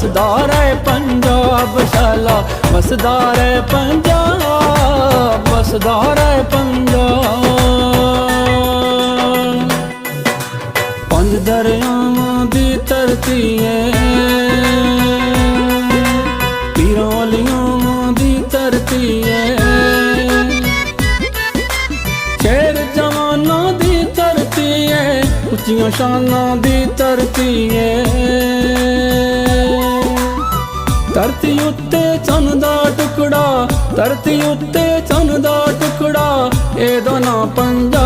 ਵਸਦਾ ਰਹੇ ਪੰਜਾਬ ਸ਼ਾਲਾ, ਵਸਦਾ ਰਹੇ ਪੰਜਾਬ, ਵਸਦਾ ਰਹੇ ਪੰਜਾਬ। ਪੰਜ ਦਰਿਆਵਾਂ ਦੀ ਧਰਤੀ ਏ, ਪੀਰਾਂ ਵਾਲੀਆਂ ਦੀ ਧਰਤੀ ਏ, ਸ਼ੇਰ ਜਵਾਨਾਂ ਦੀ ਧਰਤੀ ਏ, ਉੱਚੀਆਂ ਸ਼ਾਨਾਂ ਦੀ ਧਰਤੀ ਏ। ਧਰਤੀ ਉੱਤੇ ਚੰਨ ਦਾ ਟੁਕੜਾ, ਧਰਤੀ ਉੱਤੇ ਚੰਨ ਦਾ ਟੁਕੜਾ, ਇਹਦਾ ਨਾਂ ਪੰਜਾਬ।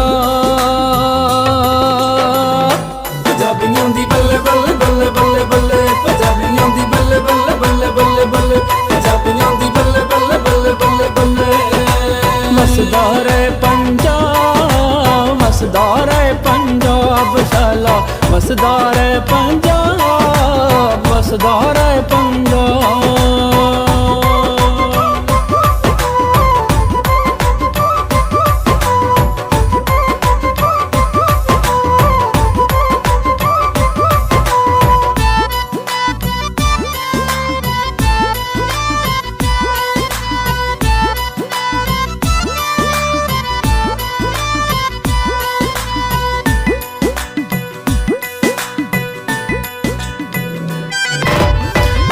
ਪੰਜਾਬੀਆਂ ਦੀ ਬੱਲੇ ਬੱਲੇ ਬੱਲੇ ਬੱਲੇ ਬੱਲੇ, ਪੰਜਾਬੀਆਂ ਦੀ ਬੱਲੇ ਬੱਲੇ ਬੱਲੇ ਬੱਲੇ ਬੱਲੇ, ਪੰਜਾਬੀਆਂ ਦੀ ਬੱਲੇ ਬੱਲੇ ਬੱਲੇ ਬੱਲੇ ਬੱਲੇ। ਵਸਦਾ ਰਹੇ ਪੰਜਾਬ, ਵਸਦਾ ਰਹੇ ਪੰਜਾਬ ਸ਼ਾਲਾ, ਵਸਦਾ ਰਹੇ ਪੰਜਾਬ, ਵਸਦਾ ਰਹੇ ਪੰਜਾਬ।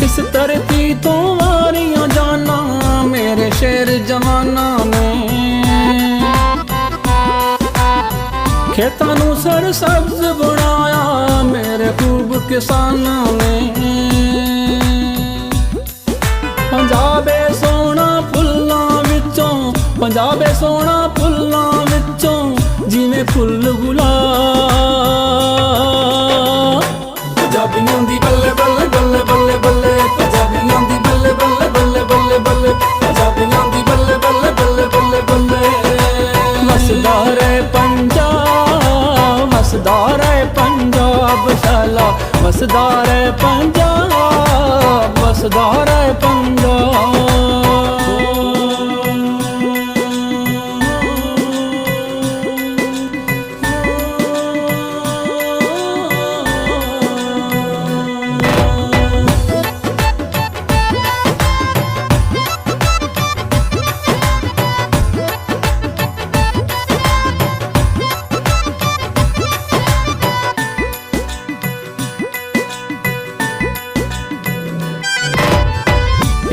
इस धरती तो वारियां जाना मेरे शेर जवाना ने, खेतां नूं सरसब्ज बनाया मेरे खूब किसानां ने। पंजाबे सोहना फुल्लां विचों, पंजाबे सोहना फुल्लां विचों, जिवें फुल गुलाब। पंजाबियों दी बल्ले बल्ले बल्ले बल्ले बल्ले, पंजाबियों दी बल्ले बल्ले बल्ले बल्ले बल्ले, पंजाबियों दी बल्ले बल्ले बल्ले बल्ले बल्ले। वसदा रहे पंजाब, वसदा रहे पंजाब शाला, वसदा रहे पंजाब, वसदा रहे पंजाब।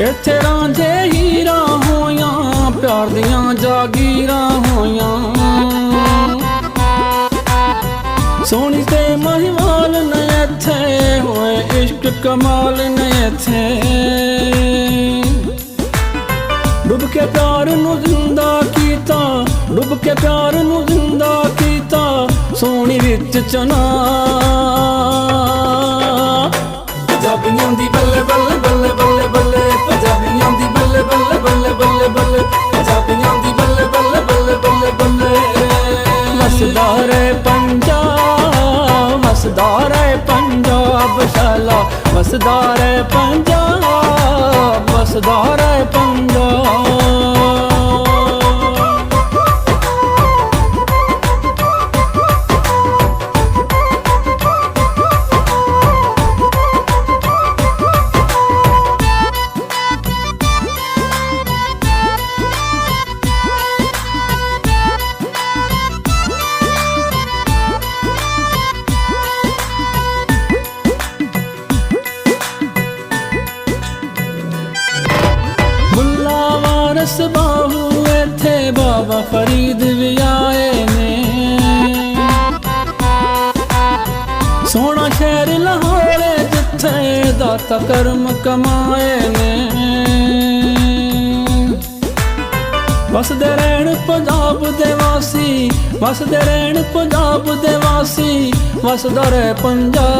इत्थे रांझे हीरा होया, प्यार दियां जागीरा होया, सोनी ते महिवाल ने इत्थे होए इश्क कमाल ने इत्थे। डुब के प्यार नू जिंदा कीता, डुब के प्यार नू जिंदा कीता, सोनी विच चना। पंजाबियों दी बल्ले बल्ले बल्ले बल्ले बल्ले, पंजाबियों दी बल्ले बल्ले बल्ले बल्ले बल्ले, पंजाबियों दी बल्ले बल्ले बल्ले बल्ले बल्ले। वसदा रहे पंजाब, वसदा रहे पंजाब शाला, वसदा रहे पंजाब, वसदा रहे पंजाब। वारस बाहू इत्थे बाबा फरीद भी आए ने, सोहना शहर लाहौर जिथे दाता करम कमाए ने। वसदे रहण पंजाब दे वासी, वसदे रहण पंजाब दे वासी, वसदा रहे पंजाब।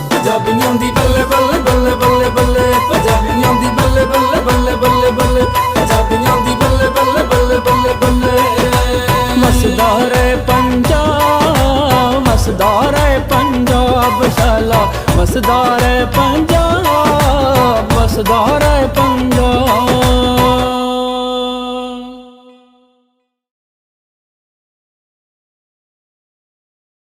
पंजाबियों दी बल्ले बल्ले बल्ले बल्ले बल्ले, पंजाबियों दी बल्ले बल्ले बल्ले बल्ले बल्ले, पंजाबियों दी बल्ले बल्ले बल्ले बल्ले बल्ले। वसदा रहे पंजाब, वसदा रहे पंजाब शाला, वसदा रहे पंजाब।